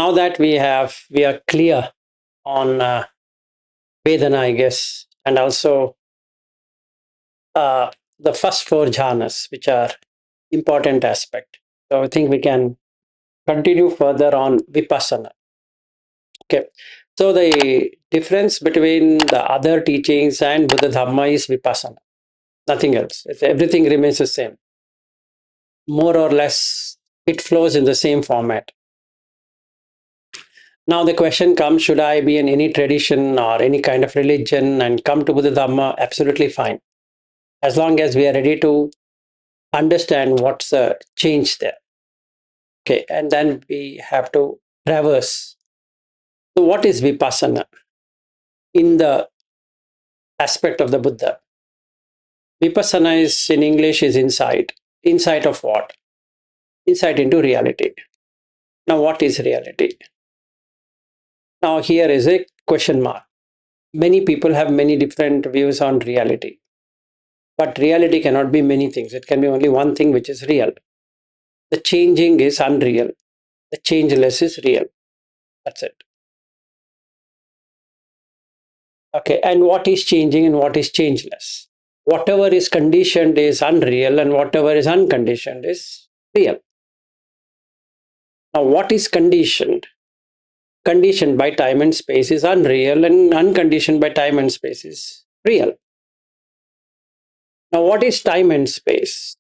now that we are clear on Vedana, I guess, and also the first four jhanas, which are important aspect. So I think we can continue further on Vipassana. Okay. So the difference between the other teachings and Buddha Dhamma is Vipassana. Nothing else. Everything remains the same. More or less, it flows in the same format. Now the question comes, should I be in any tradition or any kind of religion and come to Buddha Dhamma? Absolutely fine. As long as we are ready to understand what's the change there. Okay, and then we have to traverse. So what is Vipassana in the aspect of the Buddha? Vipassana is, in English, is insight. Insight of what? Insight into reality. Now what is reality? Now here is a question mark. Many people have many different views on reality. But reality cannot be many things. It can be only one thing which is real. The changing is unreal. The changeless is real. That's it. Okay, and what is changing and what is changeless? Whatever is conditioned is unreal and whatever is unconditioned is real. Now, what is conditioned? Conditioned by time and space is unreal and unconditioned by time and space is real. Now, what is time and space?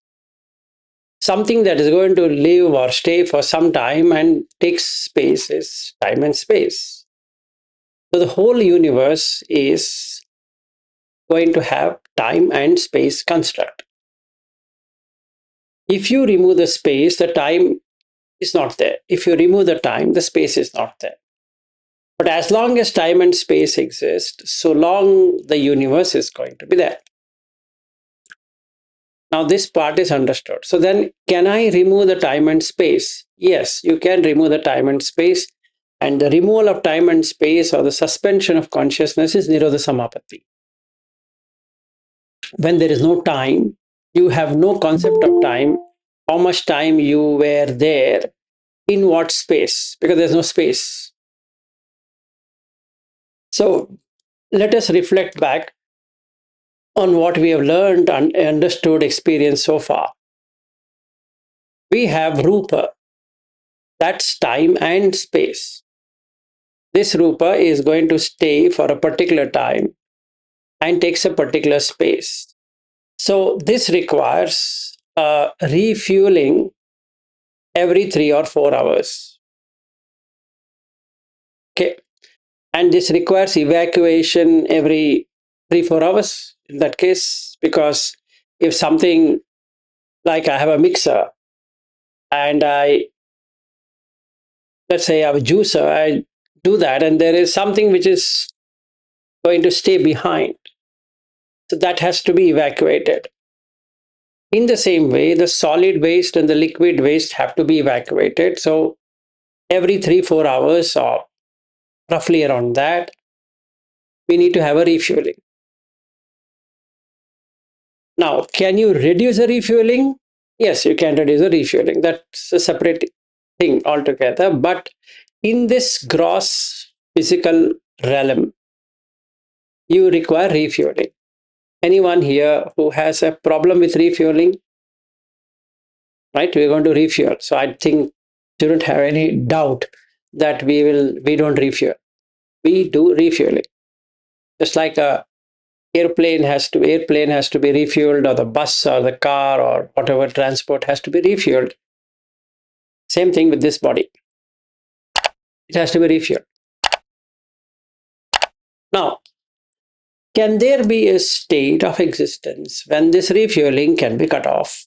Something that is going to live or stay for some time and takes space is time and space. So the whole universe is going to have time and space construct. If you remove the space, the time is not there. If you remove the time, the space is not there. But as long as time and space exist, so long the universe is going to be there. Now this part is understood. So then, can I remove the time and space? Yes, you can remove the time and space. And the removal of time and space or the suspension of consciousness is Nirodha Samapatti. When there is no time, you have no concept of time, how much time you were there, in what space, because there's no space. So let us reflect back on what we have learned and understood, experienced so far. We have Rupa, that's time and space. This Rupa is going to stay for a particular time and takes a particular space. So this requires refueling every 3 or 4 hours. Okay. And this requires evacuation every 3-4 hours in that case, because if something like I have a mixer and let's say I have a juicer, I do that and there is something which is going to stay behind. So that has to be evacuated. In the same way, the solid waste and the liquid waste have to be evacuated. So every 3-4 hours or roughly around that, we need to have a refueling. Now, can you reduce the refueling? Yes, you can reduce the refueling. That's a separate thing altogether. But in this gross physical realm, you require refueling. Anyone here who has a problem with refueling? Right, we're going to refuel. So I think you don't have any doubt that we don't refuel. We do refueling. Just like a airplane has to be refueled, or the bus or the car or whatever transport has to be refueled. Same thing with this body. It has to be refueled. Now, can there be a state of existence when this refueling can be cut off?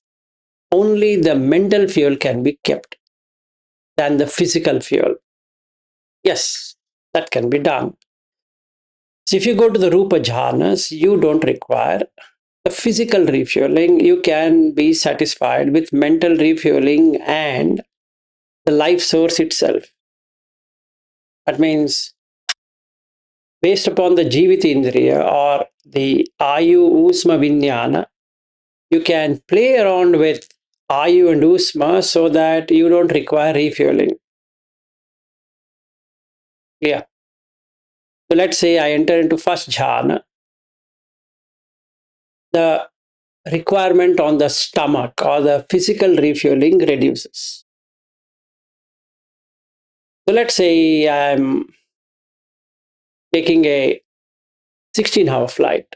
Only the mental fuel can be kept than the physical fuel. Yes, that can be done. So if you go to the Rupa jhānas, you don't require the physical refueling. You can be satisfied with mental refueling and the life source itself. That means based upon the jiviti indriya or the ayu usma vinyana, you can play around with ayu and usma so that you don't require refueling. Yeah. So let's say I enter into first jhana. The requirement on the stomach or the physical refueling reduces. So let's say I'm taking a 16-hour flight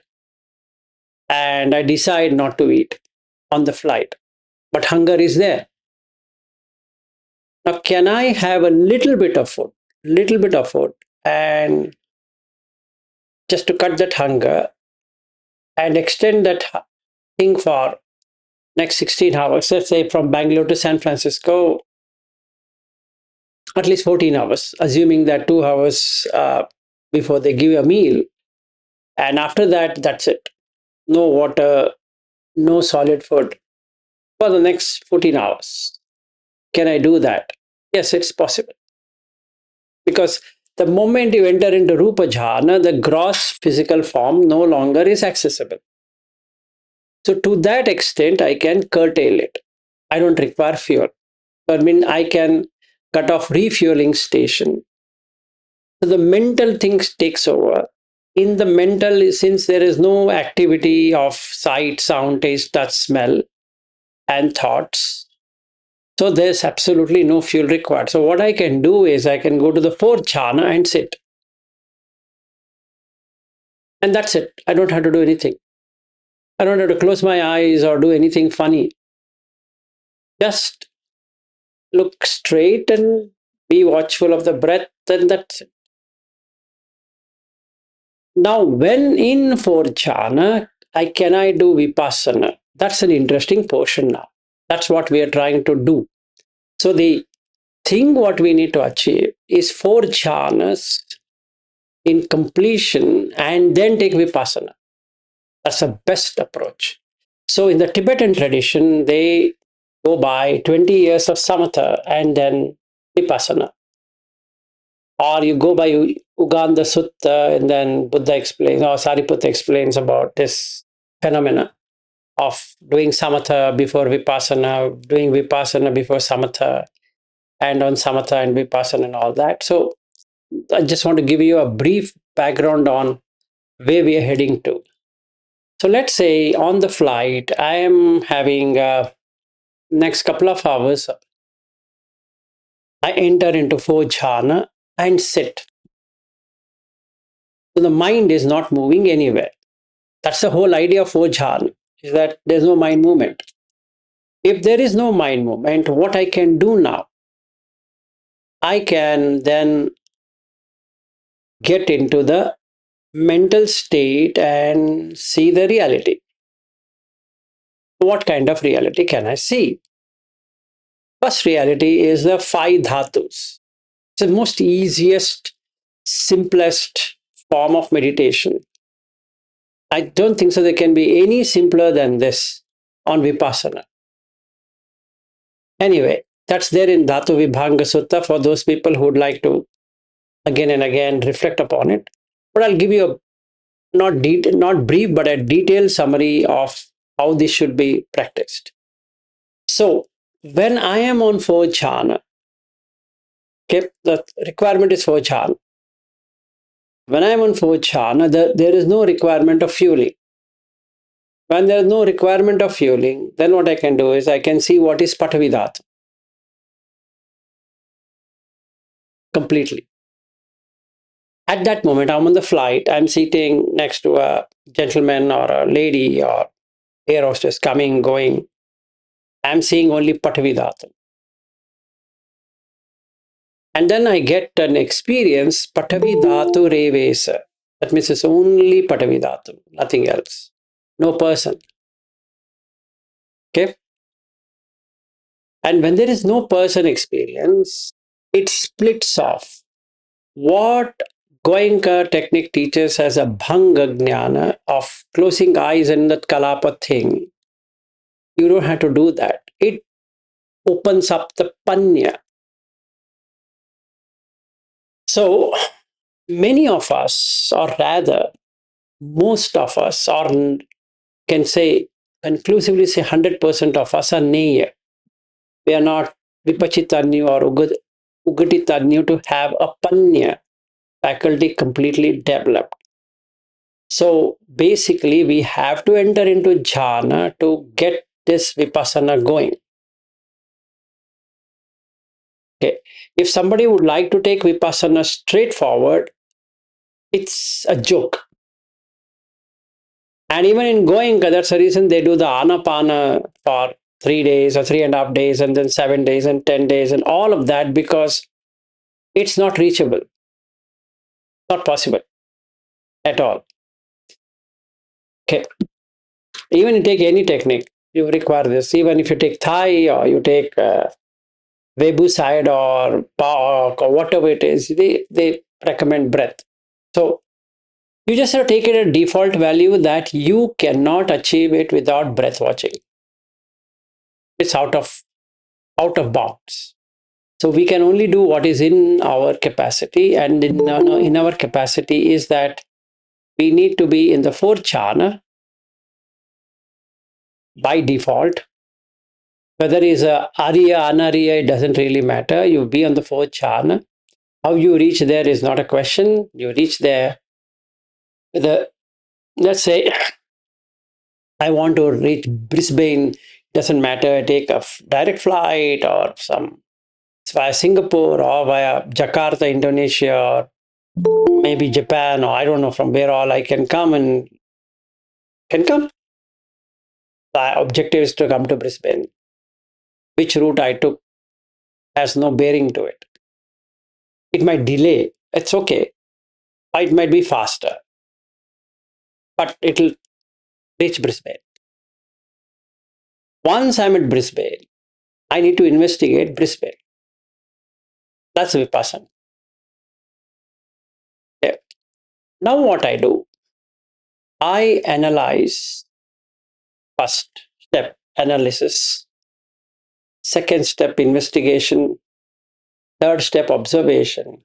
and I decide not to eat on the flight, but hunger is there. Now, can I have a little bit of food, and just to cut that hunger and extend that thing for next 16 hours, let's say from Bangalore to San Francisco, at least 14 hours, assuming that 2 hours before they give you a meal. And after that, that's it. No water, no solid food for the next 14 hours. Can I do that? Yes, it's possible. Because the moment you enter into Rupa Jhana, the gross physical form no longer is accessible. So, to that extent, I can curtail it. I don't require fuel. I mean, I can cut off refueling station. So, the mental things takes over. In the mental, since there is no activity of sight, sound, taste, touch, smell, and thoughts, so there's absolutely no fuel required. So, what I can do is I can go to the fourth jhana and sit. And that's it. I don't have to do anything. I don't have to close my eyes or do anything funny. Just look straight and be watchful of the breath, and that's it. Now, when in for jhana, can I do vipassana? That's an interesting portion now. That's what we are trying to do. So the thing what we need to achieve is four jhanas in completion and then take vipassana. That's the best approach. So in the Tibetan tradition, they go by 20 years of samatha and then vipassana. Or you go by Uganda Sutta, and then Buddha explains, or Sariputta explains about this phenomena of doing samatha before vipassana, doing vipassana before samatha, and on samatha and vipassana and all that. So I just want to give you a brief background on where we are heading to. So let's say on the flight, I am having next couple of hours, I enter into four jhana and sit. So the mind is not moving anywhere. That's the whole idea of four jhana, is that there's no mind movement. If there is no mind movement, what I can do now, I can then get into the mental state and see the reality. What kind of reality can I see? First reality is the five dhatus. It's the most easiest, simplest form of meditation. I don't think so there can be any simpler than this on Vipassana. Anyway, that's there in Dhatu Vibhanga Sutta for those people who would like to again and again reflect upon it. But I'll give you a not brief, but a detailed summary of how this should be practiced. So, when I am on four jhana, okay, the requirement is four jhana. When I am on four jhana, there is no requirement of fueling. When there is no requirement of fueling, then what I can do is I can see what is Patavi Dhatu completely. At that moment, I'm on the flight, I'm sitting next to a gentleman or a lady or air hostess coming, going. I'm seeing only Patavi Dhatu. And then I get an experience, Patavi Dhatu Revesa. That means it's only Patavi Dhatu, nothing else. No person. Okay? And when there is no person experience, it splits off. What Goenka technique teaches as a bhanga jnana of closing eyes and that kalapa thing, you don't have to do that. It opens up the panya. So many of us, or rather, most of us, or can say, conclusively say 100% of us are neya. We are not vipachitanyu or ugatitanyu to have a panya. faculty completely developed. So basically, we have to enter into jhana to get this vipassana going. Okay. If somebody would like to take vipassana straightforward, it's a joke. And even in going, that's the reason they do the anapana for 3 days or 3.5 days, and then 7 days and 10 days, and all of that, because it's not reachable, not possible at all. Okay. Even you take any technique, you require this. Even if you take Thai or you take Webu side or Pak or whatever it is, they recommend breath. So you just have to take it a default value that you cannot achieve it without breath watching. It's out of bounds. So we can only do what is in our capacity, and in our capacity is that we need to be in the fourth jhana by default. Whether it's a Arya, Anarya, it doesn't really matter. You be on the fourth jhana. How you reach there is not a question. You reach there with a, let's say, I want to reach Brisbane. Doesn't matter. Take a direct flight or some via Singapore or via Jakarta, Indonesia, or maybe Japan, or I don't know from where all I can come and can come. The objective is to come to Brisbane. Which route I took has no bearing to it. It might delay. It's okay. It might be faster, but it'll reach Brisbane. Once I'm at Brisbane, I need to investigate Brisbane. That's Vipassana. Yeah. Now what I do, I analyze first step analysis, second step investigation, third step observation,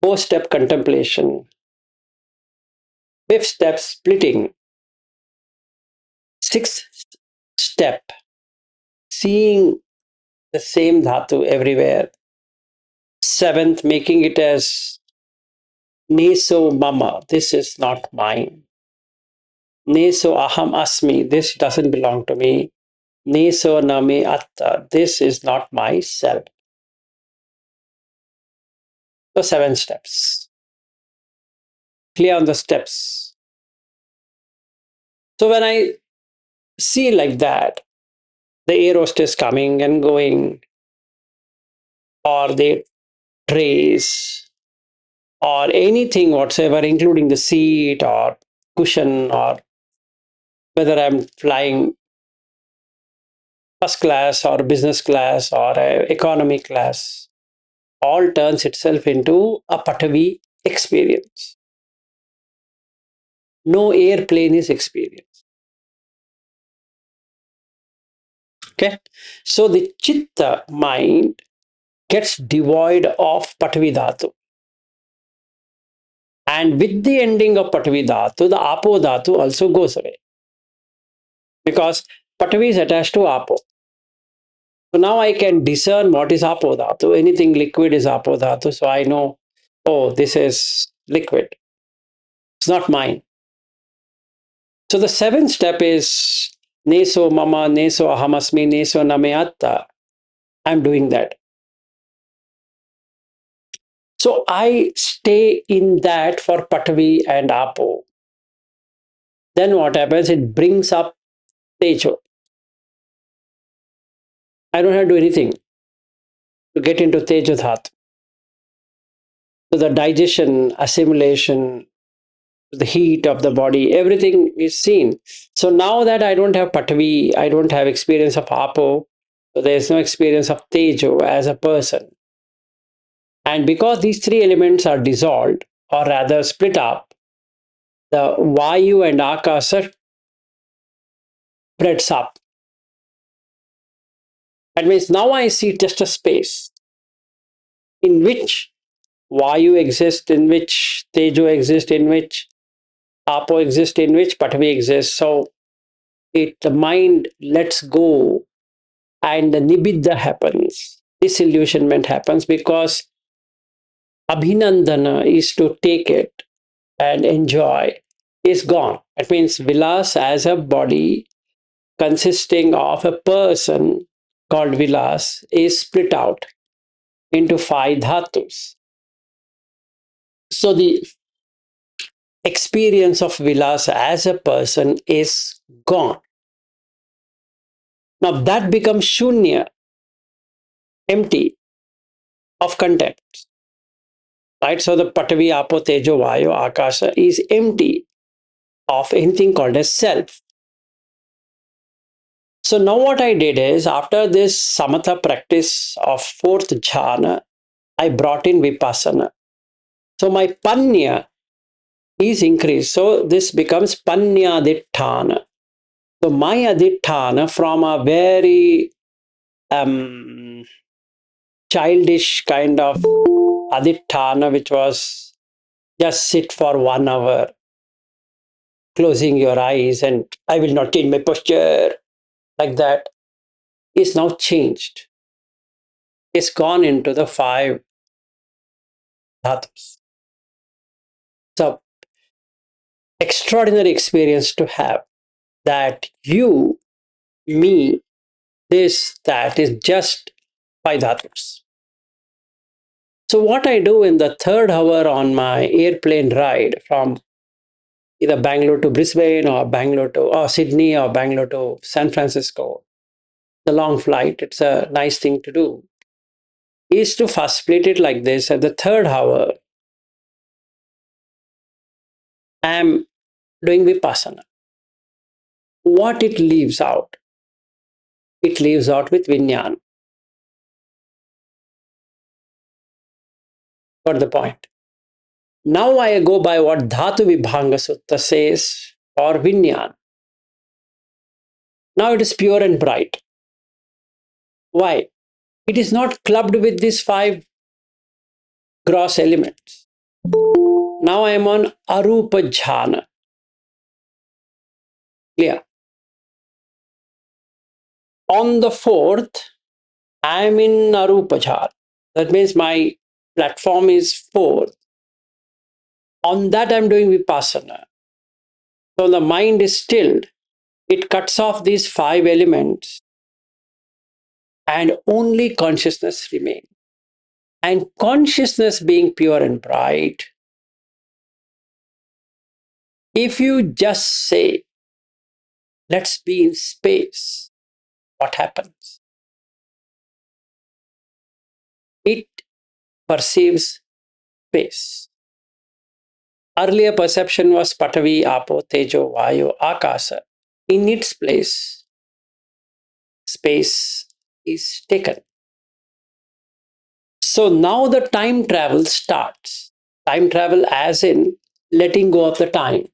fourth step contemplation, fifth step splitting, sixth step seeing the same dhatu everywhere, seventh making it as neso mama, this is not mine. Neso aham asmi, this doesn't belong to me. Neso name atta, this is not myself. So 7 steps. Clear on the steps. So when I see like that, the air hostess coming and going, or the trays, or anything whatsoever, including the seat or cushion, or whether I'm flying first class or business class or economy class, all turns itself into a Patavi experience. No airplane is experience. Okay, so the chitta mind gets devoid of Patavi dhatu. And with the ending of Patavi dhatu, the Apo dhatu also goes away. Because Patavi is attached to Apo. So now I can discern what is Apo dhatu. Anything liquid is Apo dhatu. So I know, oh, this is liquid. It's not mine. So the 7th step is Neso Mama, Neso Ahamasmi, Neso Nameatta. I'm doing that. So I stay in that for Patavi and Apo. Then what happens? It brings up Tejo. I don't have to do anything to get into Tejo Dhatu. So the digestion, assimilation, the heat of the body, everything is seen. So now that I don't have Patavi, I don't have experience of Apo, so there is no experience of Tejo as a person. And because these 3 elements are dissolved, or rather split up, the Vayu and Akasa spreads up. That means now I see just a space in which Vayu exists, in which Tejo exists, in which Apo exists, in which Patavi exists. So the mind lets go and the nibbidha happens, disillusionment happens, because abhinandana is to take it and enjoy is gone. It means Vilas as a body consisting of a person called Vilas is split out into five dhatus. So the experience of Vilas as a person is gone. Now that becomes shunya, empty of content. Right? So the Patavi, Apo, Tejo, Vayu, Akasha is empty of anything called as self. So now what I did is, after this samatha practice of fourth jhana, I brought in Vipassana. So my panya is increased. So this becomes panyaditthana. So my aditthana from a very childish kind of aditthana, which was just sit for 1 hour, closing your eyes, and I will not change my posture, like that, is now changed. It's gone into the five dhatus. So extraordinary experience to have, that you, me, this, that is just five dhatus. So what I do in the third hour on my airplane ride from either Bangalore to Brisbane or Bangalore to Sydney or Bangalore to San Francisco, the long flight, it's a nice thing to do, is to first split it like this. At the third hour, I'm doing Vipassana. What it leaves out? It leaves out with Vinyan. Got the point? Now I go by what Dhatu Vibhanga Sutta says for Vinyan. Now it is pure and bright. Why? It is not clubbed with these five gross elements. Now I am on Arupa Jhana. Clear? On the fourth, I am in Arupa Jhana. That means my platform is fourth. On that, I'm doing Vipassana. So the mind is stilled. It cuts off these five elements and only consciousness remains. And consciousness being pure and bright, if you just say, let's be in space, what happens? It perceives space. Earlier perception was Patavi, Apo, Tejo, Vayu, Akasa. In its place, space is taken. So now the time travel starts. Time travel as in letting go of the time.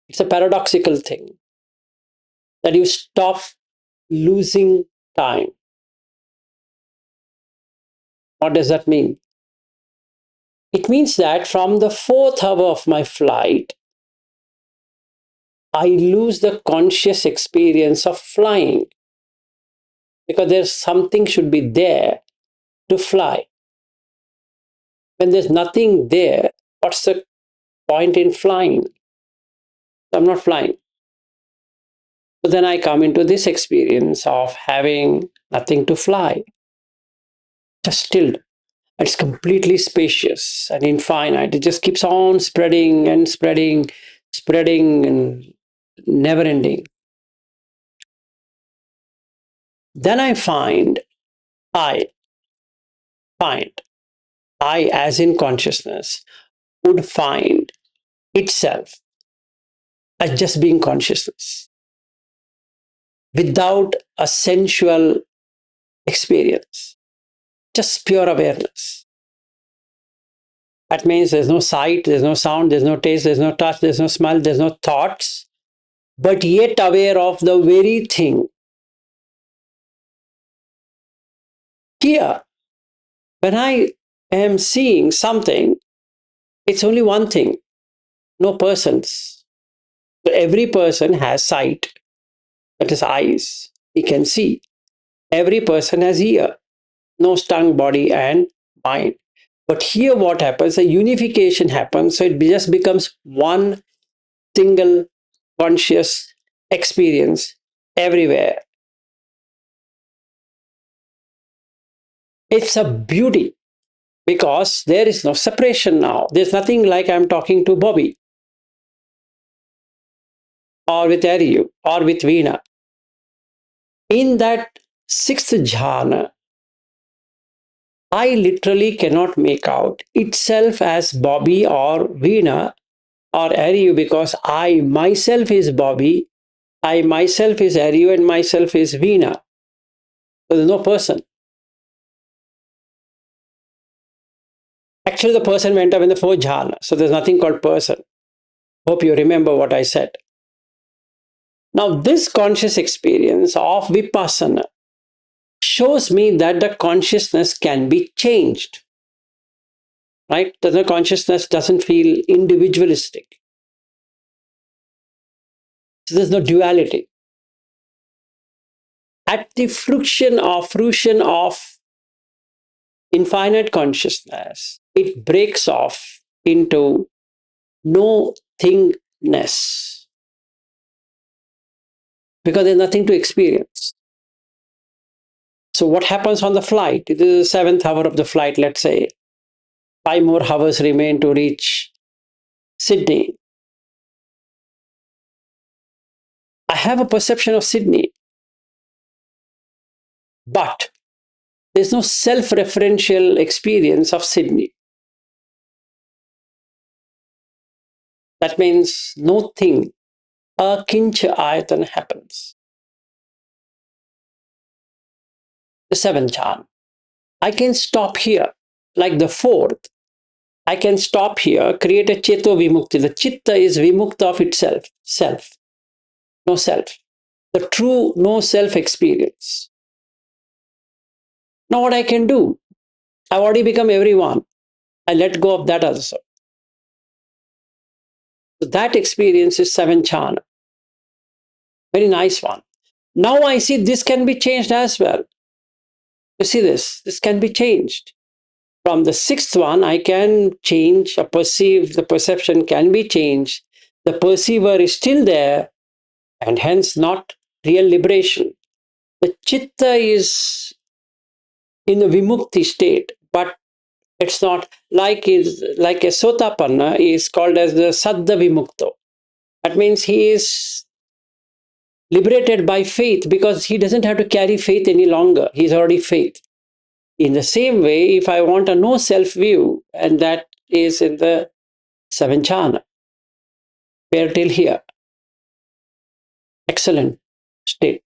It's a paradoxical thing that you stop losing time. What does that mean? It means that from the fourth hour of my flight, I lose the conscious experience of flying, because there's something should be there to fly. When there's nothing there, what's the point in flying? I'm not flying. So then I come into this experience of having nothing to fly, just stilled. It's completely spacious and infinite. It just keeps on spreading and spreading, spreading and never ending. Then I find, I as in consciousness, would find itself as just being consciousness without a sensual experience, just pure awareness. That means there's no sight, there's no sound, there's no taste, there's no touch, there's no smell, there's no thoughts, but yet aware of the very thing. Here, when I am seeing something, it's only one thing, no persons. So every person has sight, that is eyes, he can see. Every person has ear, nose, tongue, body, and mind. But here what happens, a unification happens, so it just becomes one single conscious experience everywhere. It's a beauty because there is no separation now. There's nothing like I'm talking to Bobby or with Aryu or with Veena. In that sixth jhana, I literally cannot make out itself as Bobby or Veena or Aryu because I myself is Bobby, I myself is Aryu, and myself is Veena. So there's no person. Actually, the person went up in the fourth jhana, so there's nothing called person. Hope you remember what I said. Now, this conscious experience of Vipassana shows me that the consciousness can be changed, right? That the consciousness doesn't feel individualistic. So there's no duality. At the fruition of infinite consciousness, it breaks off into no thingness because there's nothing to experience. So what happens on the flight? It is the seventh hour of the flight, let's say. 5 more hours remain to reach Sydney. I have a perception of Sydney, but there's no self-referential experience of Sydney. That means no thing, akincha ayatan happens. The seventh jhana. I can stop here, like the fourth. I can stop here, create a cheto vimukti. The chitta is vimukta of itself, self, no self. The true no self experience. Now, what I can do? I've already become everyone. I let go of that also. So that experience is seven jhana. Very nice one. Now I see this can be changed as well. You see this can be changed. From the sixth one, I can change or perceive, the perception can be changed. The perceiver is still there and hence not real liberation. The chitta is in a vimukti state, but it's not like a sotapanna is called as the saddha vimukto. That means he is liberated by faith because he doesn't have to carry faith any longer. He's already faith. In the same way, if I want a no self view, and that is in the seven jhana, where till here, excellent state.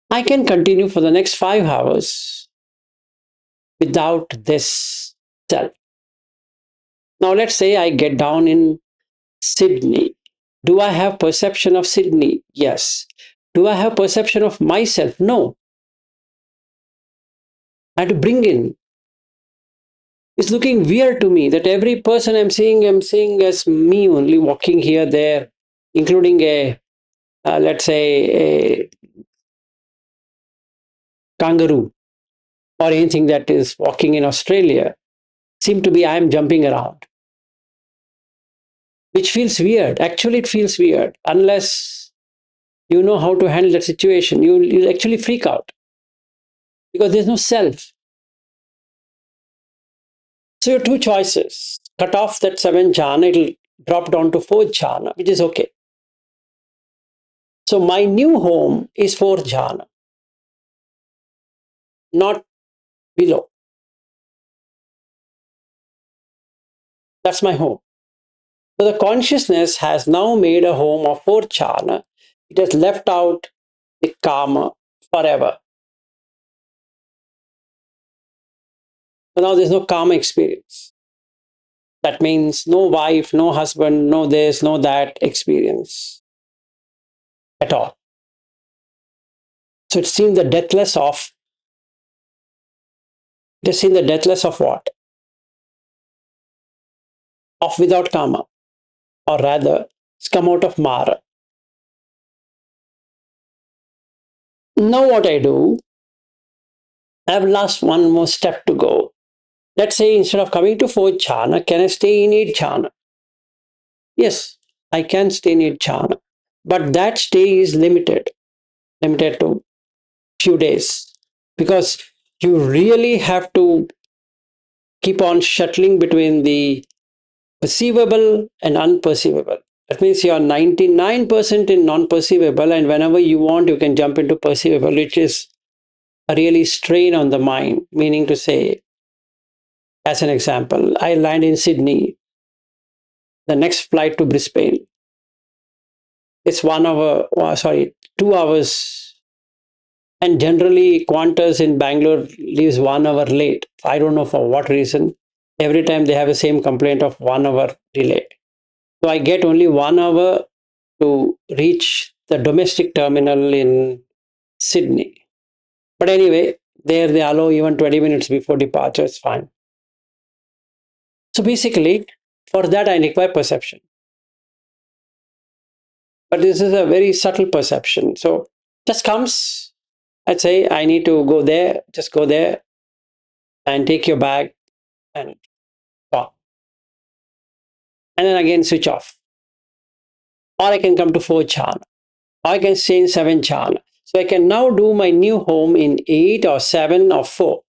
I can continue for the next 5 hours without this self. Now, let's say I get down in Sydney. Do I have perception of Sydney? Yes. Do I have perception of myself? No. I have to bring in. It's looking weird to me that every person I'm seeing as me only walking here, there, including let's say, a kangaroo or anything that is walking in Australia. Seem to be I'm jumping around, which feels weird. Actually, it feels weird unless you know how to handle that situation. You'll actually freak out because there's no self. So your two choices: cut off that seven jhana, it'll drop down to fourth jhana, which is okay. So my new home is fourth jhana, not below. That's my home. So the consciousness has now made a home of fourth jhana. It has left out the karma forever. So now there's no karma experience. That means no wife, no husband, no this, no that experience at all. So it's seen the deathless of, it has seen the deathless of what? Of without karma, or rather, it's come out of Mara. Now what I do, I have last one more step to go. Let's say instead of coming to fourth jhana, can I stay in eighth jhana? Yes, I can stay in eighth jhana. But that stay is limited to few days. Because you really have to keep on shuttling between the perceivable and unperceivable. That means you are 99% in non-perceivable, and whenever you want, you can jump into perceivable, which is a really strain on the mind. Meaning to say, as an example, I land in Sydney, the next flight to Brisbane, it's 1 hour, 2 hours, and generally Qantas in Bangalore leaves 1 hour late. I don't know for what reason. Every time they have the same complaint of 1 hour delay. So I get only 1 hour to reach the domestic terminal in Sydney. But anyway, there they allow even 20 minutes before departure, it's fine. So basically, for that I require perception. But this is a very subtle perception. So just comes, I'd say, I need to go there, just go there and take your bag and go. And then again switch off. Or I can come to 4 jhana. Or I can stay in 7 jhana. So I can now do my new home in 8 or 7 or 4.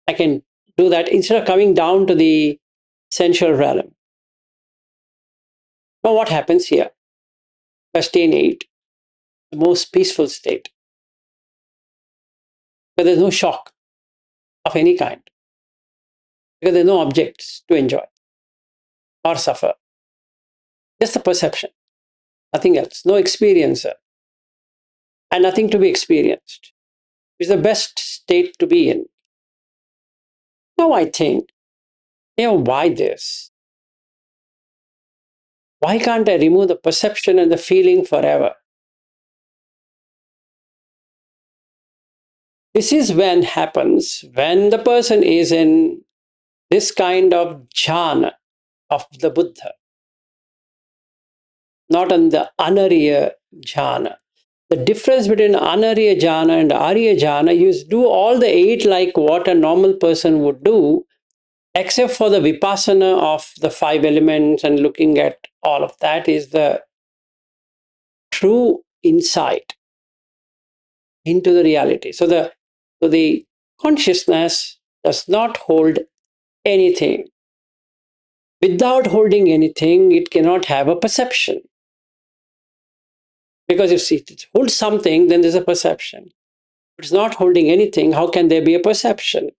I can do that instead of coming down to the sensual realm. Now what happens here? I stay in 8, the most peaceful state. But there's no shock of any kind. Because there's no objects to enjoy or suffer. Just the perception. Nothing else. No experiencer. And nothing to be experienced. It's the best state to be in. Now I think, why this? Why can't I remove the perception and the feeling forever? This is when happens when the person is in this kind of jhana of the Buddha, not on the anariya jhana. The difference between anariya jhana and arya jhana, you do all the 8 like what a normal person would do, except for the vipassana of the 5 elements and looking at all of that is the true insight into the reality. So the consciousness does not hold anything. Without holding anything, it cannot have a perception. Because if it holds something, then there's a perception. If it's not holding anything, how can there be a perception?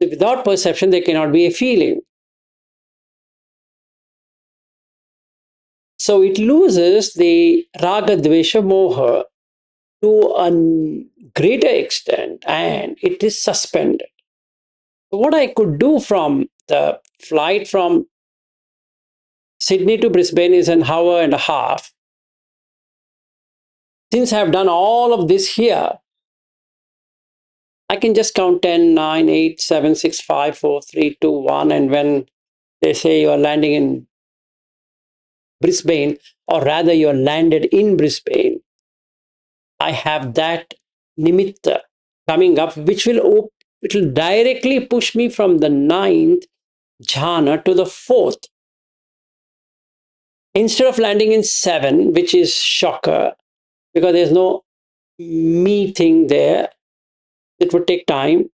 Without perception, there cannot be a feeling. So it loses the raga, dvesha, moha to a greater extent, and it is suspended. So what I could do from the flight from Sydney to Brisbane is an hour and a half. Since I've done all of this here, I can just count 10, 9, 8, 7, 6, 5, 4, 3, 2, 1. And when they say you are landing in Brisbane, or rather you are landed in Brisbane, I have that nimitta coming up, which it will directly push me from the 9th jhana to the 4th. Instead of landing in 7, which is shocker, because there's no me thing there, it would take time.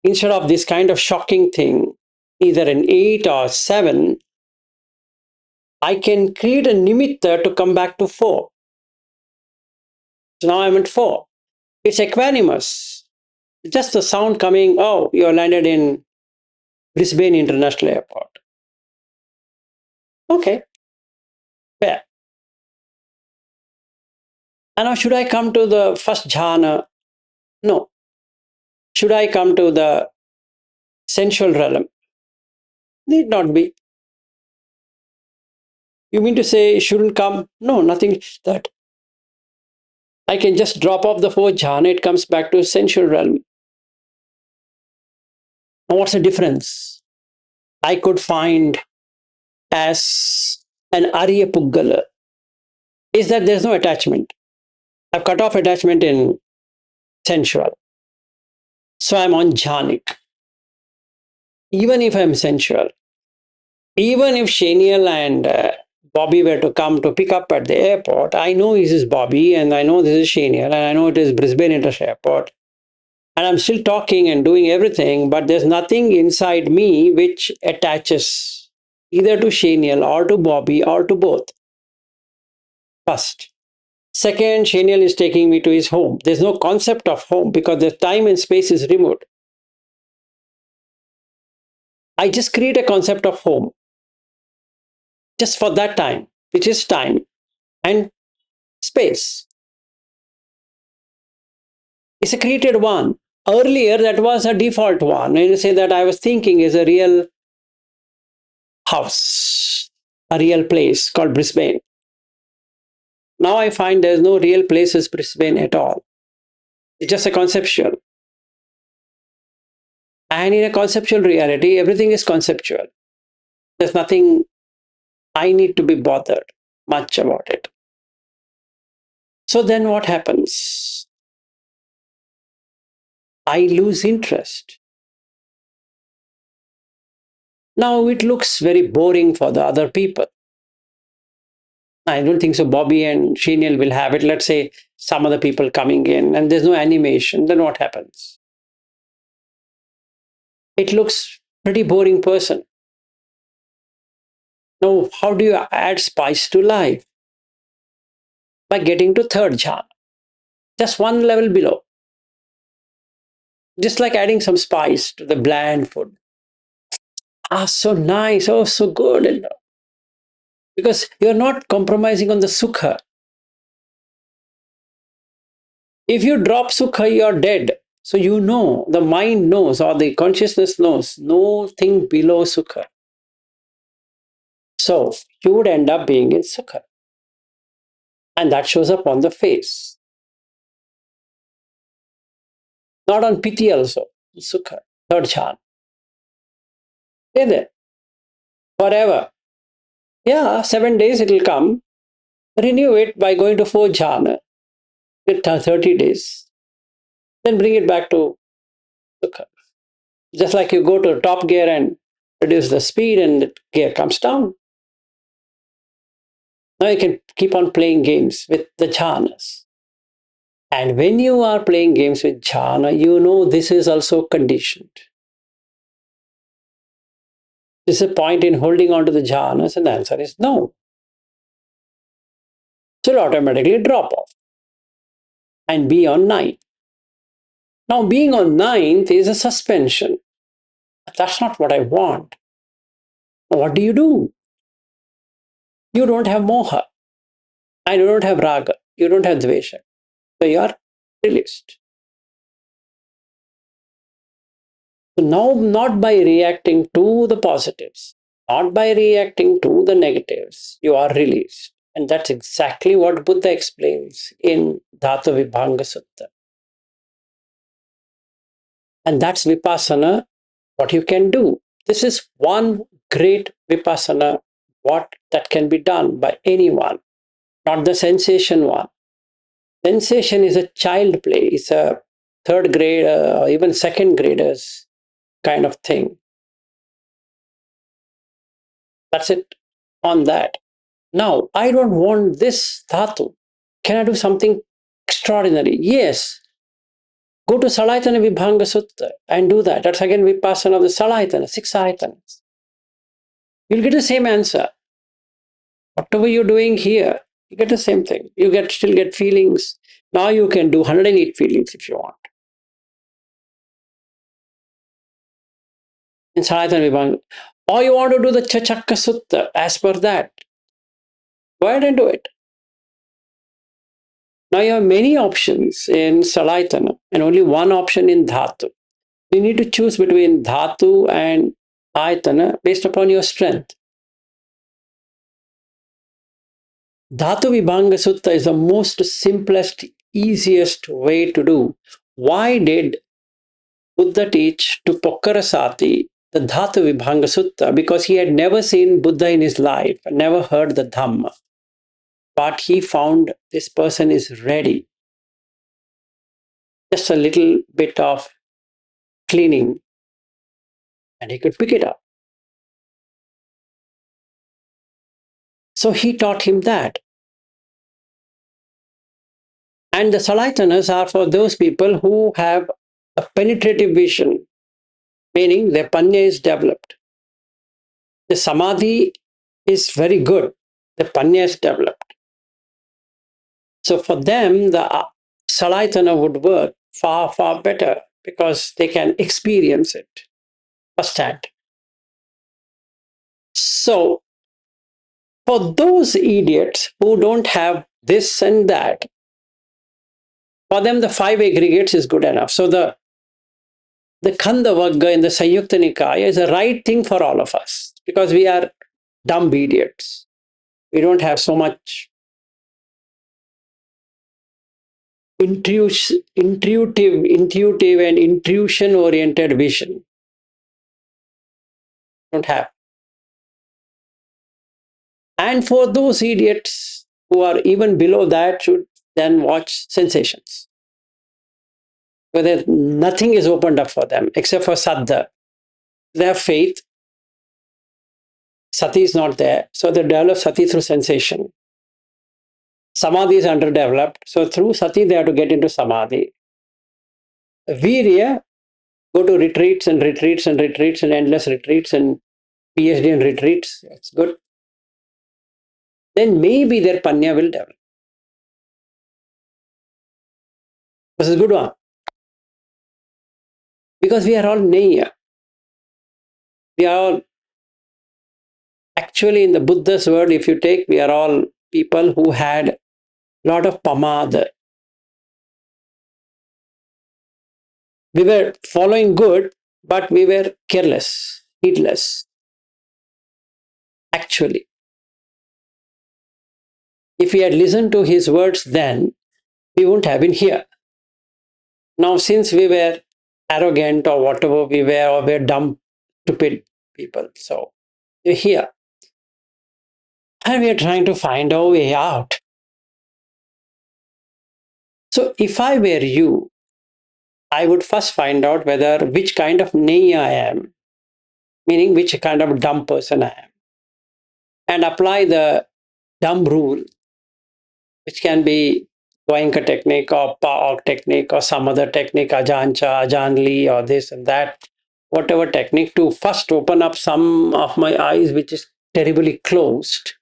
Instead of this kind of shocking thing, either an 8 or 7, I can create a nimitta to come back to 4. So now I'm at 4. It's equanimous. Just the sound coming, oh, you landed in Brisbane International Airport. Okay, fair. And now should I come to the first jhana? No. Should I come to the sensual realm? Need not be. You mean to say shouldn't come? No, nothing that. I can just drop off the fourth jhana, it comes back to sensual realm. Now what's the difference? I could find as an Arya Puggala is that there's no attachment. I've cut off attachment in sensual. So I'm on jhanic. Even if I'm sensual, even if Shaniel and Bobby were to come to pick up at the airport, I know this is Bobby and I know this is Shaniel and I know it is Brisbane International Airport. And I'm still talking and doing everything, but there's nothing inside me which attaches either to Shaniel or to Bobby or to both. First. Second, Shaniel is taking me to his home. There's no concept of home because the time and space is removed. I just create a concept of home just for that time, which is time and space. It's a created one. Earlier, that was a default one. When you say that I was thinking is a real house, a real place called Brisbane. Now I find there's no real place as Brisbane at all. It's just a conceptual. And in a conceptual reality, everything is conceptual. There's nothing I need to be bothered much about it. So then what happens? I lose interest. Now it looks very boring for the other people. I don't think so. Bobby and Shaniel will have it. Let's say some other people coming in and there's no animation. Then what happens? It looks pretty boring person. Now, how do you add spice to life? By getting to third jhana, just one level below. Just like adding some spice to the bland food. Ah, so nice. Oh, so good. And because you're not compromising on the sukha. If you drop sukha, you're dead. So you know, the mind knows or the consciousness knows, nothing below sukha. So you would end up being in sukha. And that shows up on the face. Not on piti also, sukha, third jhana. Stay there forever. Yeah, 7 days it will come. Renew it by going to fourth jhana. 30 days. Then bring it back to sukha. Just like you go to top gear and reduce the speed and the gear comes down. Now you can keep on playing games with the jhanas. And when you are playing games with jhana, you know this is also conditioned. This is a point in holding on to the jhanas, and the answer is no. So it'll automatically drop off and be on ninth. Now, being on ninth is a suspension. That's not what I want. What do? You don't have moha. And you don't have raga. You don't have dvesha. So you are released. So now, not by reacting to the positives, not by reacting to the negatives, you are released. And that's exactly what Buddha explains in Dhatu Vibhanga Sutta. And that's Vipassana, what you can do. This is one great Vipassana, what that can be done by anyone, not the sensation one. Sensation is a child play, it's a third grade or even second graders kind of thing. That's it on that. Now, I don't want this dhatu. Can I do something extraordinary? Yes. Go to Salayatana Vibhanga Sutta and do that. That's again Vipassana of the Salayatana, 6 ayatanas. You'll get the same answer. Whatever you're doing here, you get the same thing. You still get feelings. Now you can do 108 feelings if you want. In Salayatana Vibhanga. Or you want to do the Chachakka Sutta as per that. Go ahead and do it. Now you have many options in Salayatana and only one option in Dhatu. You need to choose between Dhatu and Ayatana based upon your strength. Dhatu Vibhanga Sutta is the most simplest, easiest way to do. Why did Buddha teach to Pokkarasati the Dhatu Vibhanga Sutta? Because he had never seen Buddha in his life, never heard the Dhamma. But he found this person is ready. Just a little bit of cleaning, and he could pick it up. So he taught him that. And the Salaitanas are for those people who have a penetrative vision, meaning their panya is developed. The samadhi is very good. The panya is developed. So for them, the Salaitana would work far, far better because they can experience it firsthand. So for those idiots who don't have this and that, for them the five aggregates is good enough. So the Khanda Vagga in the Sanyukta Nikaya is the right thing for all of us because we are dumb idiots. We don't have so much intuitive and intuition oriented vision. Don't have. And for those idiots who are even below that, should then watch sensations. Whether nothing is opened up for them except for Saddha. They have faith. Sati is not there. So they develop Sati through sensation. Samadhi is underdeveloped. So through Sati, they have to get into Samadhi. Virya, go to retreats and retreats and retreats and endless retreats and PhD and retreats. That's good. Then maybe their panya will develop. This is a good one. Because we are all Neya. We are all, actually in the Buddha's word, if you take, we are all people who had a lot of pamada. We were following good, but we were careless, heedless. Actually, if we had listened to his words then, we wouldn't have been here. Now, since we were arrogant or whatever we were, or we're dumb, stupid people, so we're here. And we are trying to find our way out. So if I were you, I would first find out which kind of Neya I am, meaning which kind of dumb person I am, and apply the dumb rule, which can be Goenka technique or Paok technique or some other technique, Ajancha, Ajanli, or this and that, whatever technique, to first open up some of my eyes which is terribly closed,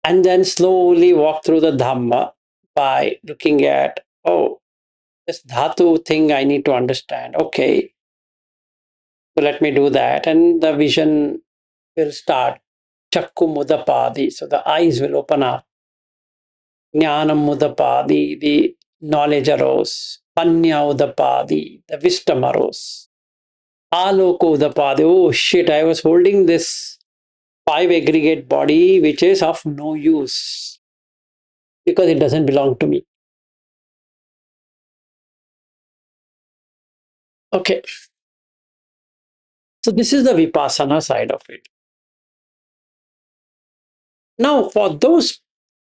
and then slowly walk through the Dhamma by looking at, oh, this dhatu thing I need to understand. Okay, so let me do that. And the vision will start. Chakku mudapadi. So the eyes will open up. Jnanam mudapadi. The knowledge arose. Panya udapadi. The wisdom arose. Aloko udapadi. Oh shit, I was holding this five aggregate body which is of no use because it doesn't belong to me. Okay. So this is the Vipassana side of it. Now, for those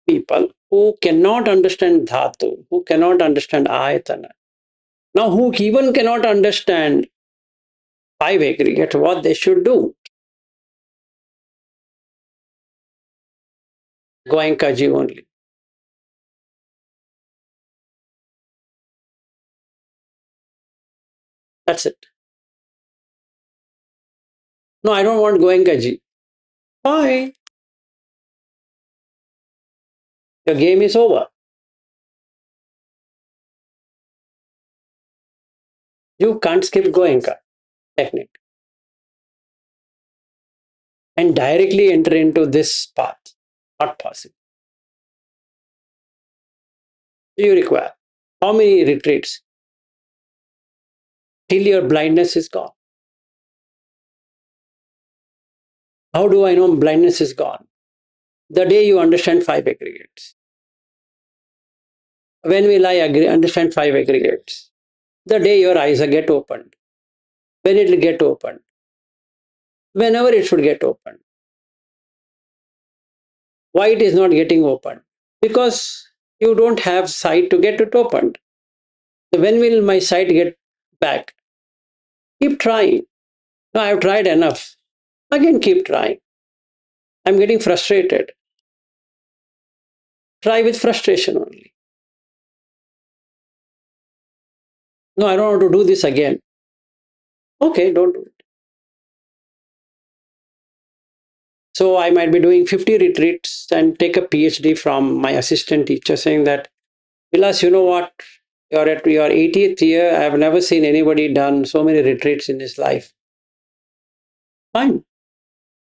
people who cannot understand dhatu, who cannot understand ayatana, now who even cannot understand five aggregate, what they should do? Goenkaji only. That's it. No, I don't want Goenkaji. Fine. Your game is over. You can't skip Goenka technique and directly enter into this path. Not possible. You require how many retreats till your blindness is gone? How do I know blindness is gone? The day you understand five aggregates. When will I understand five aggregates? The day your eyes get opened. When it will get opened? Whenever it should get opened. Why it is not getting opened? Because you don't have sight to get it opened. So when will my sight get back. Keep trying. No, I've tried enough. Again, keep trying. I'm getting frustrated. Try with frustration only. No, I don't want to do this again. Okay, don't do it. So I might be doing 50 retreats and take a PhD from my assistant teacher saying that, Vilas, you know what? You're at your 80th year. I've never seen anybody done so many retreats in his life. Fine.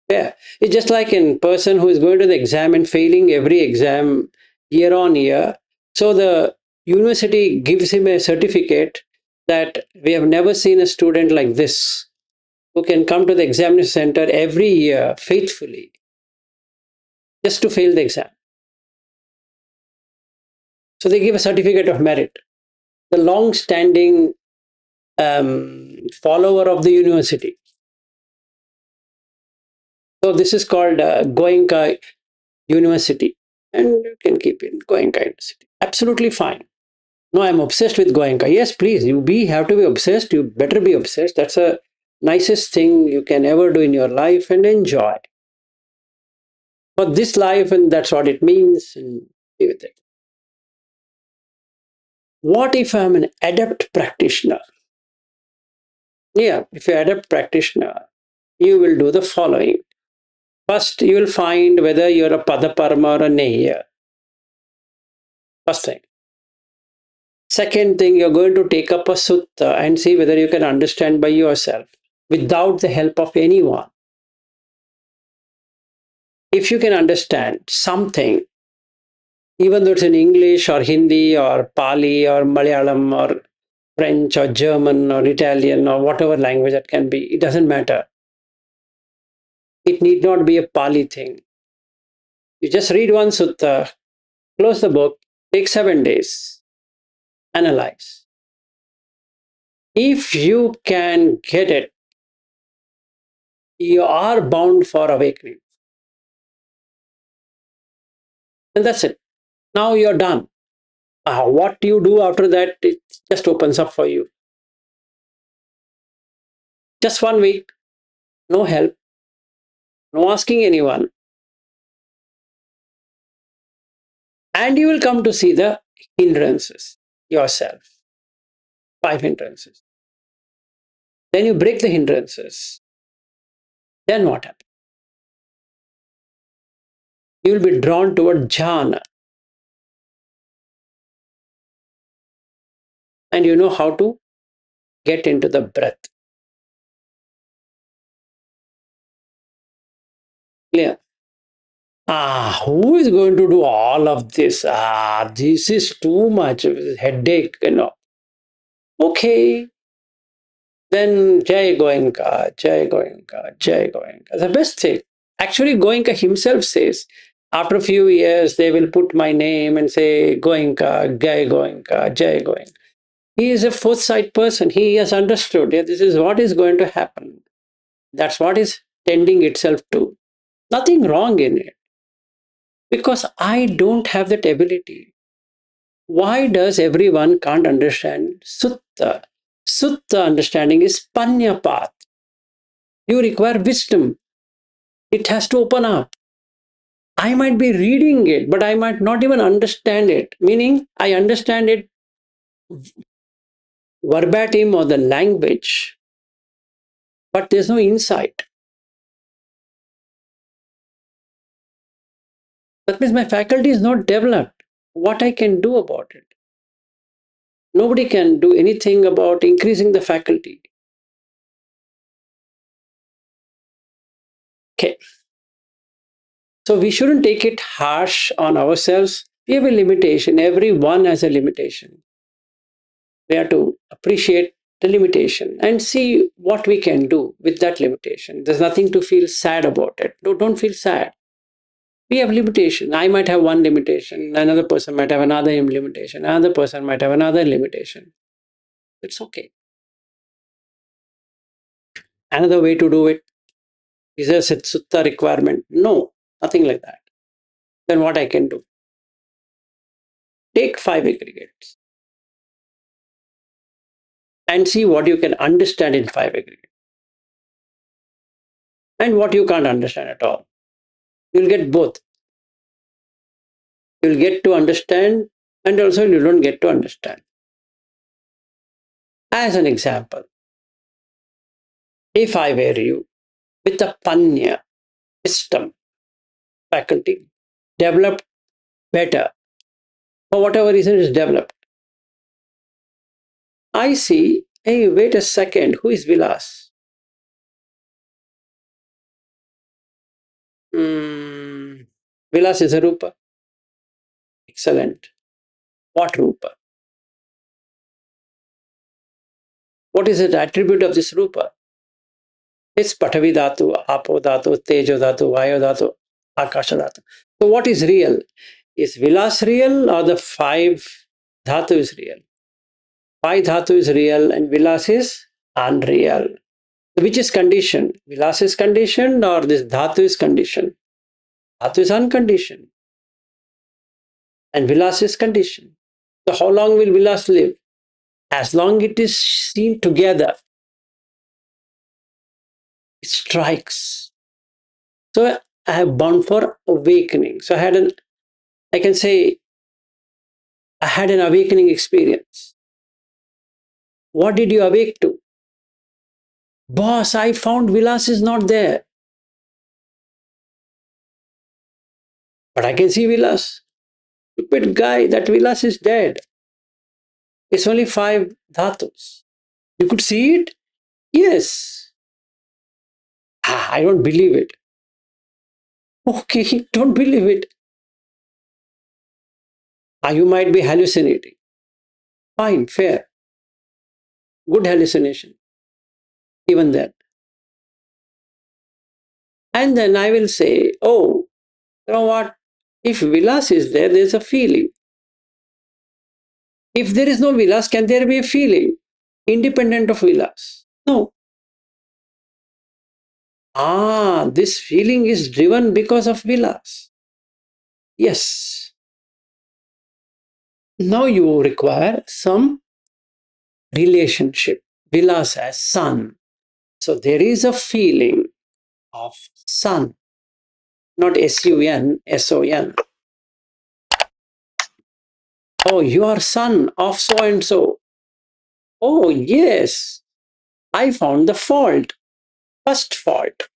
Yeah. It's just like in person who is going to the exam and failing every exam year on year. So the university gives him a certificate that we have never seen a student like this who can come to the examination center every year faithfully just to fail the exam. So they give a certificate of merit. The long-standing follower of the university. So this is called Goenka University, and you can keep it Goenka University. Absolutely fine. No, I'm obsessed with Goenka. Yes, please, have to be obsessed. You better be obsessed. That's the nicest thing you can ever do in your life and enjoy. But this life, and that's what it means, and be with it. What if I'm an adept practitioner? Yeah, if you're an adept practitioner, you will do the following. First, you will find whether you're a Padaparma or a Neya. First thing. Second thing, you're going to take up a sutta and see whether you can understand by yourself without the help of anyone. If you can understand something, even though it's in English or Hindi or Pali or Malayalam or French or German or Italian or whatever language it can be, it doesn't matter. It need not be a Pali thing. You just read one sutta, close the book, take 7 days, analyze. If you can get it, you are bound for awakening. And that's it. Now you're done. What you do after that, it just opens up for you. Just 1 week, no help, no asking anyone. And you will come to see the hindrances yourself. 5 hindrances. Then you break the hindrances. Then what happens? You will be drawn toward jhāna. And you know how to get into the breath. Clear? Who is going to do all of this? This is too much headache, Okay, then Jai Goenka, Jai Goenka, Jai Goenka. The best thing. Actually, Goenka himself says, after a few years, they will put my name and say Goenka, Jai Goenka, Jai Goenka. He is a foresight person. He has understood, this is what is going to happen. That's what is tending itself to. Nothing wrong in it. Because I don't have that ability. Why does everyone can't understand Sutta? Sutta understanding is Panya path. You require wisdom. It has to open up. I might be reading it, but I might not even understand it. Meaning, I understand it verbatim or the language, but there's no insight. That means my faculty is not developed. What I can do about it? Nobody can do anything about increasing the faculty. Okay. So we shouldn't take it harsh on ourselves. We have a limitation. Everyone has a limitation. We have to appreciate the limitation and see what we can do with that limitation. There's nothing to feel sad about it. No, don't feel sad. We have limitation. I might have one limitation. Another person might have another limitation. Another person might have another limitation. It's okay. Another way to do it is a sutta requirement. No, nothing like that. Then what I can do? Take 5 aggregates. and see what you can understand in 5 aggregate and what you can't understand at all. You'll get both. You'll get to understand, and also you don't get to understand. As an example, if I were you with a panya, wisdom, faculty, developed better, for whatever reason it's developed, I see, hey, wait a second, who is Vilas? Vilas is a Rupa. Excellent. What Rupa? What is the attribute of this Rupa? It's Patavi Dhatu, Apo Dhatu, Tejo Dhatu, Vayu Dhatu, Akasha Dhatu. So what is real? Is Vilas real or the 5 Dhatu is real? 5 Dhatu is real and Vilas is unreal. Which is conditioned? Vilas is conditioned or this Dhatu is conditioned? Dhatu is unconditioned. And Vilas is conditioned. So how long will Vilas live? As long it is seen together, it strikes. So I have bound for awakening. So I can say, I had an awakening experience. What did you awake to? Boss, I found Vilas is not there. But I can see Vilas. Stupid guy, that Vilas is dead. It's only 5 dhatus. You could see it? Yes. I don't believe it. Okay, don't believe it. You might be hallucinating. Fine, fair. Good hallucination. Even then. And then I will say, oh, you know what? If Vilas is there, there's a feeling. If there is no Vilas, can there be a feeling independent of Vilas? No. This feeling is driven because of Vilas. Yes. Now you require some relationship. Vilas as sun. So there is a feeling of sun, not S-U-N, S-O-N. Oh, you are son of so and so. Oh, yes. I found the fault. First fault.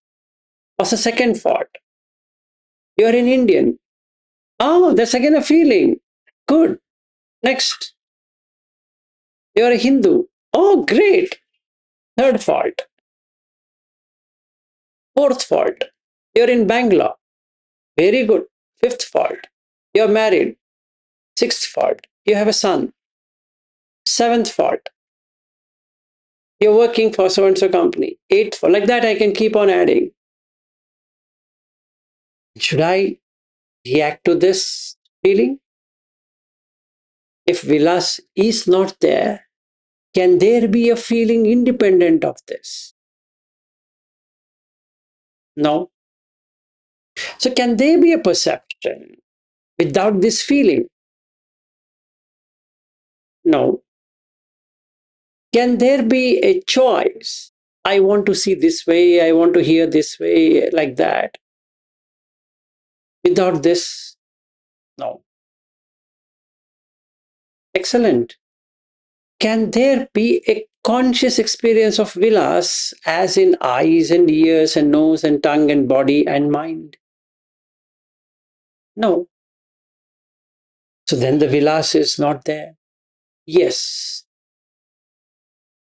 What's the second fault? You are an Indian. Oh, that's again a feeling. Good. Next. You are a Hindu. Oh, great. Third fault. Fourth fault. You're in Bangalore. Very good. Fifth fault. You're married. Sixth fault. You have a son. Seventh fault. You're working for so and so company. Eighth fault. Like that, I can keep on adding. Should I react to this feeling? If Vilas is not there, can there be a feeling independent of this? No. So can there be a perception without this feeling? No. Can there be a choice? I want to see this way, I want to hear this way, like that. Without this, no. Excellent. Can there be a conscious experience of Vilas as in eyes and ears and nose and tongue and body and mind? No. So then the Vilas is not there. Yes.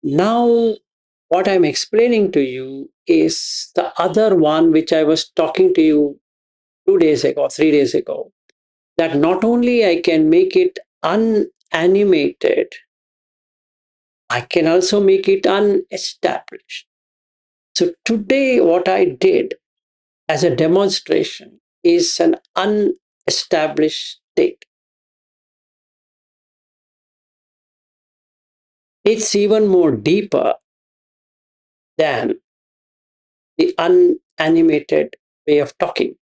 Now, what I'm explaining to you is the other one which I was talking to you 2 days ago, 3 days ago, that not only I can make it unanimated, I can also make it unestablished. So today what I did as a demonstration is an unestablished state. It's even more deeper than the unanimated way of talking.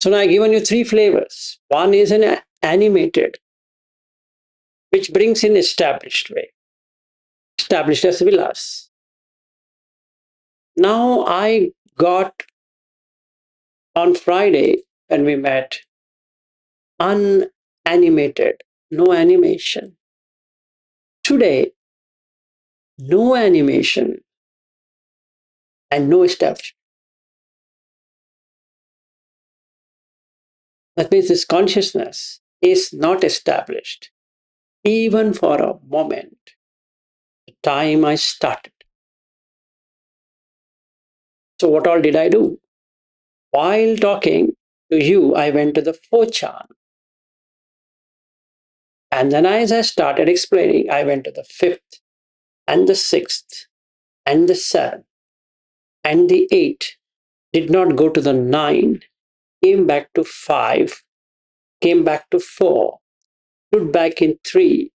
So now I've given you 3 flavors. One is an animated, which brings in established way. established as villas. Now I got on Friday when we met unanimated, no animation. Today, no animation and no establishment. That means this consciousness is not established even for a moment, the time I started. So, what all did I do? While talking to you, I went to the fourth jhana. And then, as I started explaining, I went to the fifth and the sixth and the seventh and the eighth. Did not go to the nine, came back to five, came back to four, stood back in three,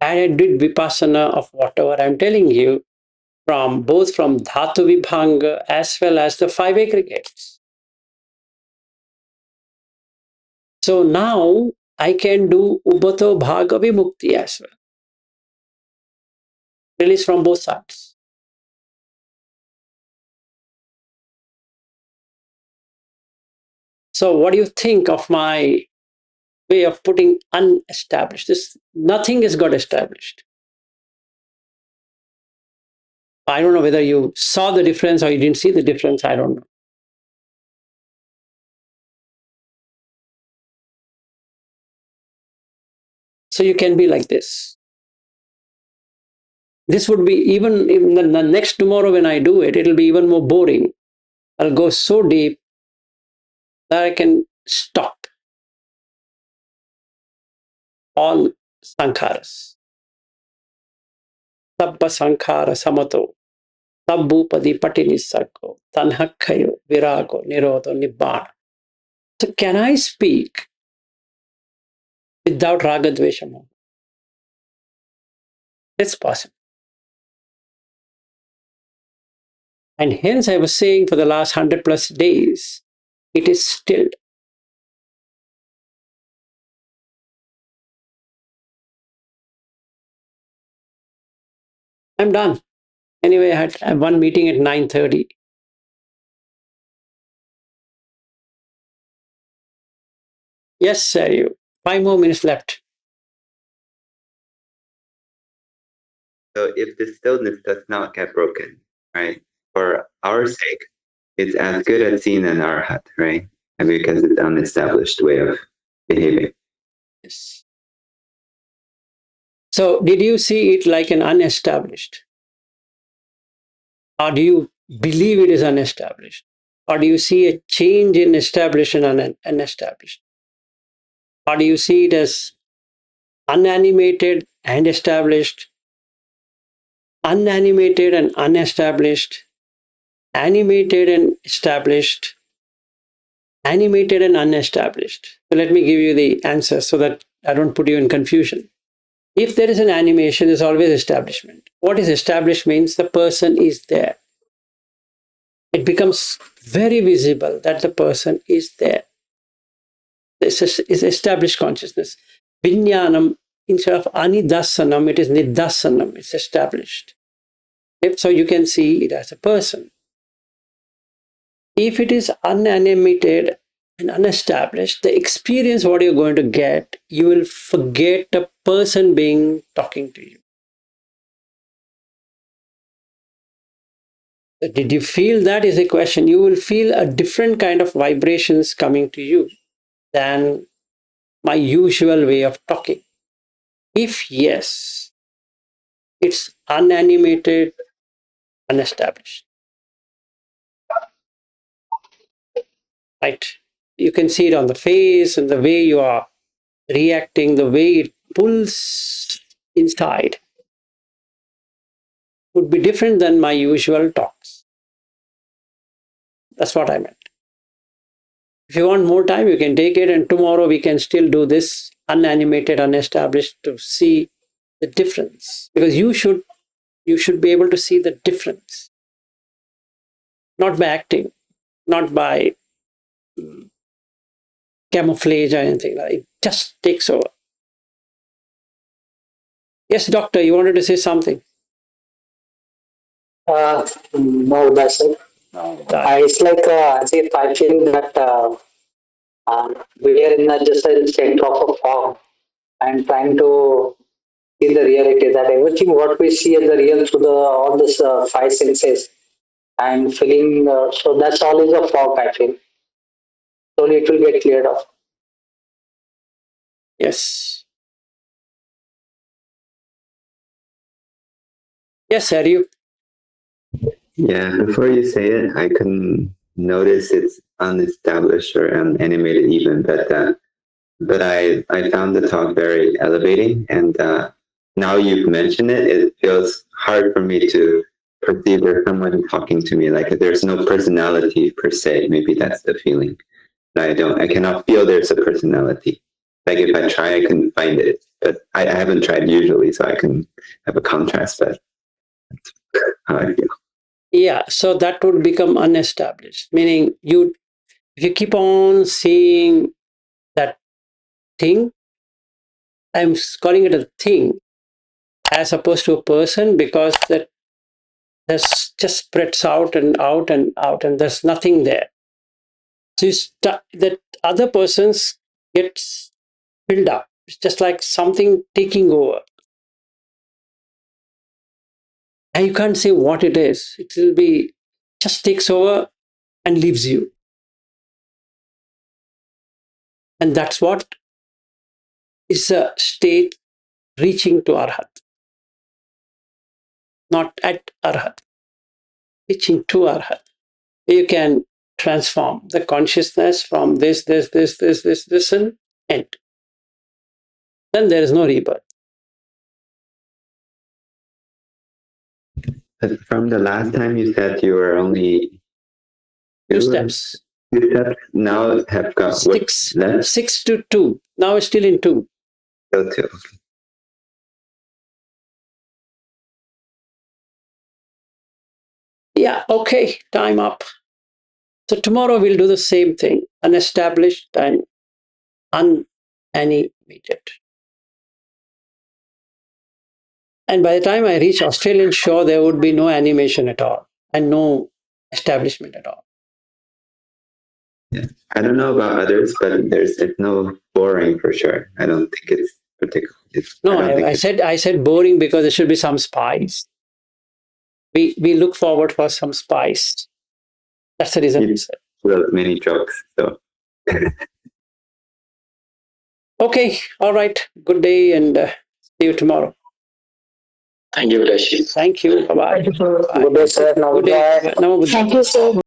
and I did Vipassana of whatever I'm telling you, from both from Dhatu Vibhanga as well as the five aggregates. So now I can do Ubato Bhaga Vimukti as well. Release from both sides. So what do you think of my way of putting unestablished? This nothing is got established. I don't know whether you saw the difference or you didn't see the difference. I don't know. So you can be like this. This would be even in the next tomorrow when I do it, it'll be even more boring. I'll go so deep that I can stop all sankharas. Sabba sankhara samato, sabbupadi patinisarko, tanhakhayo, virago, nirodho, nibbana. So can I speak without ragadvesham? It's possible. And hence I was saying for the last 100 plus days, it is stilled. I'm done. Anyway, I had one meeting at 9:30. Yes, sir, you. 5 more minutes left. So if the stillness does not get broken, right, for our sake, it's as good as seeing an arhat, right? And because it's an established way of behaving. Yes. So did you see it like an unestablished? Or do you believe it is unestablished? Or do you see a change in established and unestablished? Or do you see it as unanimated and established, unanimated and unestablished, animated and established, animated and unestablished? So let me give you the answer so that I don't put you in confusion. If there is an animation, there's always establishment. What is established means the person is there. It becomes very visible that the person is there. This is established consciousness. Vinyanam, instead of anidasanam, it is nidasanam. It's established. So you can see it as a person. If it is unanimated and unestablished, the experience what you're going to get, you will forget the person being talking to you. Did you feel that is a question? You will feel a different kind of vibrations coming to you than my usual way of talking. If yes, it's unanimated, unestablished. Right? You can see it on the face and the way you are reacting, the way it pulls inside would be different than my usual talks. That's what I meant. If you want more time, you can take it, and tomorrow we can still do this unanimated, unestablished to see the difference. Because you should be able to see the difference. Not by acting, not by camouflage or anything like that. It just takes over. Yes, doctor, you wanted to say something? No, that's it. It's like as if I feel that we are in just a center of a fog and trying to see the reality that everything what we see is the real through the all this five senses and feeling. So that's all is a fog. I feel. Slowly it will get cleared off. Yes. Yes, Harry. Yeah, before you say it, I can notice it's unestablished or unanimated even, but I found the talk very elevating, and now you've mentioned it, it feels hard for me to perceive there's someone talking to me. Like there's no personality per se. Maybe that's the feeling. I cannot feel there's a personality. Like if I try, I can find it, but I haven't tried usually, so I can have a contrast. But that's how I feel. Yeah, so that would become unestablished, meaning if you keep on seeing that thing, I'm calling it a thing as opposed to a person, because that just spreads out and out and out, and there's nothing there. So that other person's gets filled up. It's just like something taking over. And you can't say what it is. It will be just takes over and leaves you. And that's what is a state reaching to Arhat. Not at Arhat, reaching to Arhat. You can transform the consciousness from this, and end. Then there is no rebirth. But from the last time you said you were only Two steps. 2 steps, now have got Six, what left? 6 to 2. Now it's still in 2. Still 2. Yeah, okay, time up. So tomorrow we'll do the same thing, unestablished and unanimated. And by the time I reach Australian shore, there would be no animation at all and no establishment at all. Yeah. I don't know about others, but there's no boring for sure. I don't think it's particular. No, I said boring because there should be some spice. We look forward for some spice. That's the reason we said. Well, many jokes. So okay, all right. Good day, and see you tomorrow. Thank you, Rashi. Thank you. Bye bye. Good day, sir. Good day. Thank you, sir.